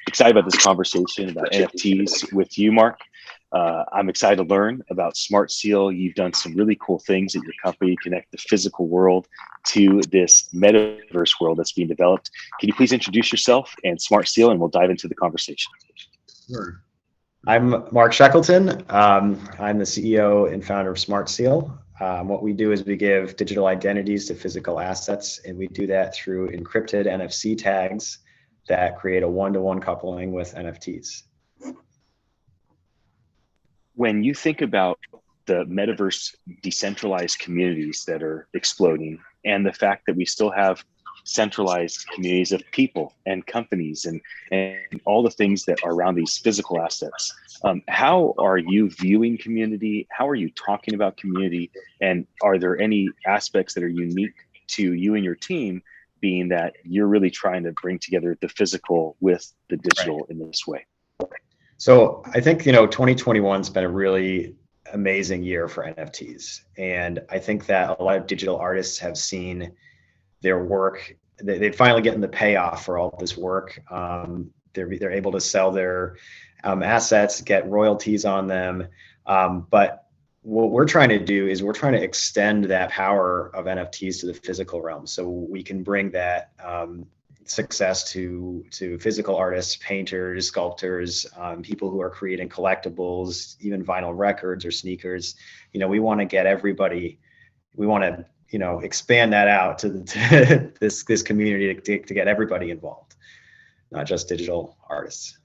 excited about this conversation about NFTs with you, Mark. I'm excited to learn about Smart Seal. You've done some really cool things at your company, connect the physical world to this metaverse world that's being developed. Can you please introduce yourself and Smart Seal, and we'll dive into the conversation. Sure. I'm Mark Shackleton. I'm the CEO and founder of Smart Seal. What we do is we give digital identities to physical assets, and we do that through encrypted NFC tags that create a one-to-one coupling with NFTs. When you think about the metaverse decentralized communities that are exploding, and the fact that we still have centralized communities of people and companies and all the things that are around these physical assets, how are you viewing community? How are you talking about community? And are there any aspects that are unique to you and your team, being that you're really trying to bring together the physical with the digital in this way? So I think, 2021's been a really amazing year for NFTs. And I think that a lot of digital artists have seen their work, they're finally getting the payoff for all this work. They're able to sell their assets, get royalties on them. But what we're trying to do is we're trying to extend that power of NFTs to the physical realm, so we can bring that success to physical artists, painters, sculptors, people who are creating collectibles, even vinyl records or sneakers. We want to get everybody. We want to expand that out to this community to get everybody involved, not just digital artists.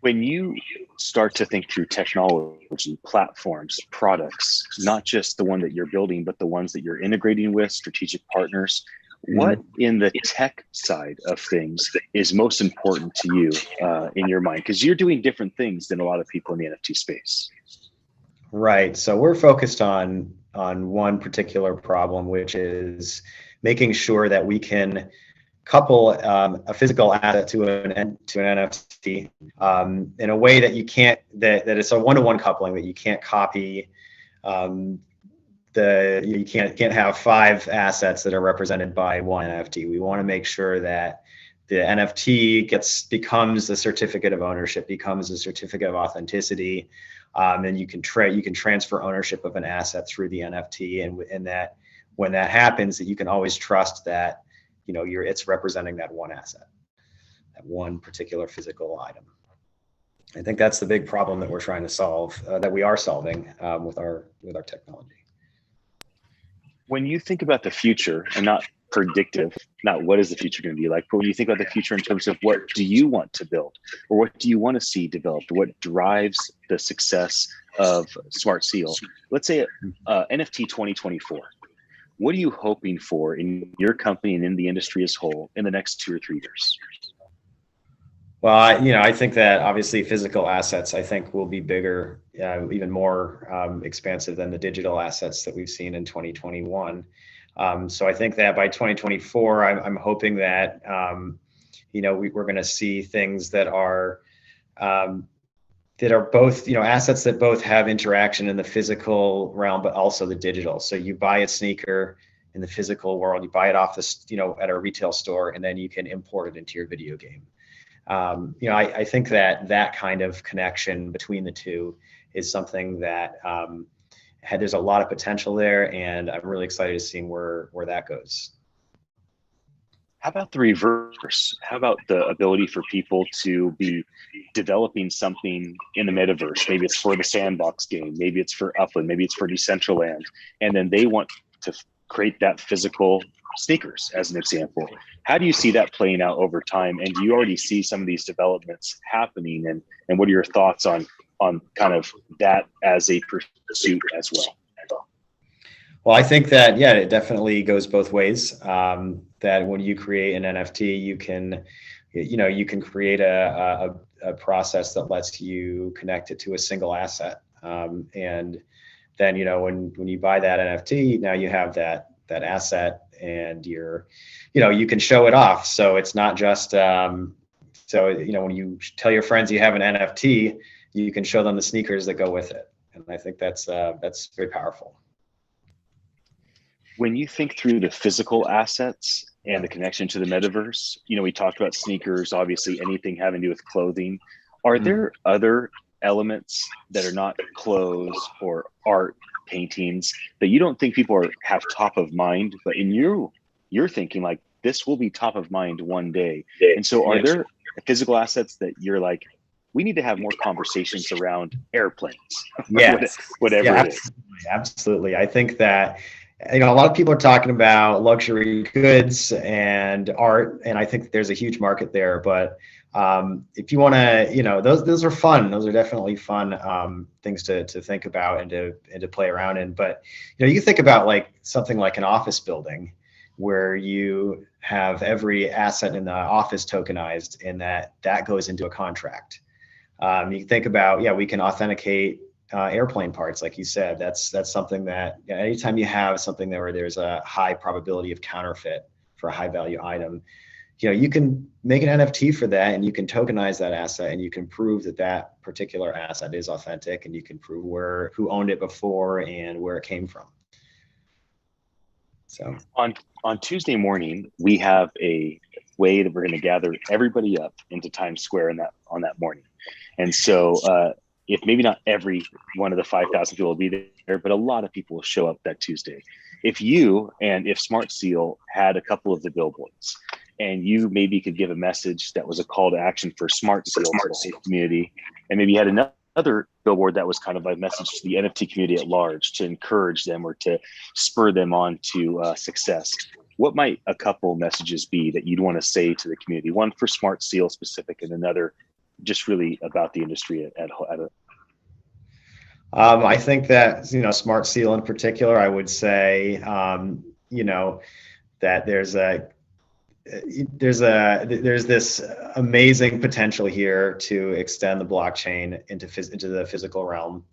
When you start to think through technology, platforms, products, not just the one that you're building, but the ones that you're integrating with, strategic partners, what in the tech side of things is most important to you in your mind? Because you're doing different things than a lot of people in the NFT space. Right. So we're focused on one particular problem, which is making sure that we can couple a physical asset to an NFT in a way that you can't, that it's a one-to-one coupling, that you can't copy. You can't have 5 assets that are represented by one NFT. We want to make sure that the NFT becomes a certificate of ownership, becomes a certificate of authenticity, and you can transfer ownership of an asset through the NFT, and that when that happens, that you can always trust that it's representing that one asset, that one particular physical item. I think that's the big problem that we're trying to solve, that we are solving with our technology. When you think about the future, and not predictive, not what is the future going to be like, but when you think about the future in terms of what do you want to build, or what do you want to see developed, what drives the success of Smart Seal, let's say NFT 2024, what are you hoping for in your company and in the industry as a whole in the next 2 or 3 years? Well, I think that obviously physical assets, I think, will be bigger, even more expansive than the digital assets that we've seen in 2021. So I think that by 2024, I'm hoping that, we're going to see things that are both, assets that both have interaction in the physical realm, but also the digital. So you buy a sneaker in the physical world, you buy it off at a retail store, and then you can import it into your video game. I think that kind of connection between the two is something that there's a lot of potential there, and I'm really excited to see where that goes. How about the reverse? How about the ability for people to be developing something in the metaverse? Maybe it's for the Sandbox game, maybe it's for Upland, maybe it's for Decentraland, and then they want to create that physical sneakers, as an example. How do you see that playing out over time? And do you already see some of these developments happening? And what are your thoughts on kind of that as a pursuit as well? Well, I think that, it definitely goes both ways. That when you create an NFT, you can create a process that lets you connect it to a single asset. And then, when you buy that NFT, now you have that asset, and you can show it off. So it's not just, when you tell your friends you have an NFT, you can show them the sneakers that go with it. And I think that's very powerful. When you think through the physical assets and the connection to the metaverse. We talked about sneakers, obviously anything having to do with clothing. Are there other elements that are not clothes or art, paintings, that you don't think people have top of mind, but in you're thinking like this will be top of mind one day? And so are there physical assets that you're like, we need to have more conversations around airplanes? Whatever it is. Absolutely. I think that a lot of people are talking about luxury goods and art, and I think there's a huge market there. But if you want to, those are fun. Those are definitely fun things to think about and to play around in. But you think about like something like an office building where you have every asset in the office tokenized, and that goes into a contract. You think about, we can authenticate airplane parts, like you said. That's something that anytime you have something where there's a high probability of counterfeit for a high value item, you can make an NFT for that, and you can tokenize that asset, and you can prove that particular asset is authentic, and you can prove who owned it before and where it came from. So on Tuesday morning, we have a way that we're going to gather everybody up into Times Square on that morning. And so if maybe not every one of the 5,000 people will be there, but a lot of people will show up that Tuesday. If Smart Seal had a couple of the billboards, and you maybe could give a message that was a call to action for Smart Seal to the safe community, and maybe you had another billboard that was kind of a message to the NFT community at large to encourage them or to spur them on to success, what might a couple messages be that you'd want to say to the community? One for Smart Seal specific, and another just really about the industry at I think that, Smart Seal in particular, I would say, that there's this amazing potential here to extend the blockchain into the physical realm,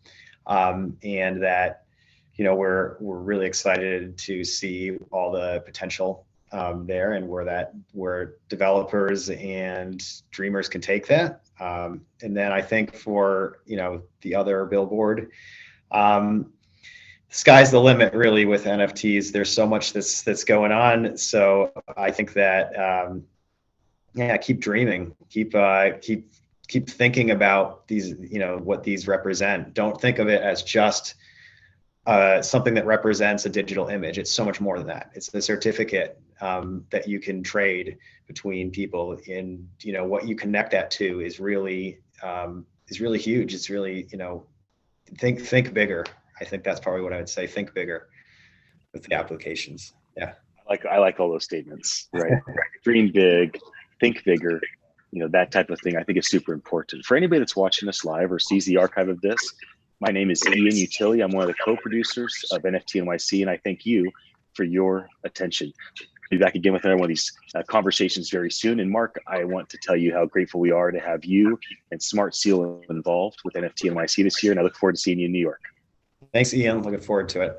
and that we're really excited to see all the potential there, and where developers and dreamers can take that. And then I think for the other billboard, sky's the limit really with NFTs. There's so much that's going on. So I think that keep dreaming, keep thinking about these, what these represent. Don't think of it as just something that represents a digital image. It's so much more than that. It's the certificate that you can trade between people, and what you connect that to is really huge. It's really, think bigger. I think that's probably what I would say. Think bigger with the applications. Yeah. I like all those statements, right? Dream big, think bigger, that type of thing. I think is super important. For anybody that's watching us live or sees the archive of this, my name is Ian Utilli. I'm one of the co-producers of NFT NYC, and I thank you for your attention. I'll be back again with another one of these conversations very soon. And Mark, I want to tell you how grateful we are to have you and Smart Seal involved with NFT NYC this year, and I look forward to seeing you in New York. Thanks, Ian. Looking forward to it.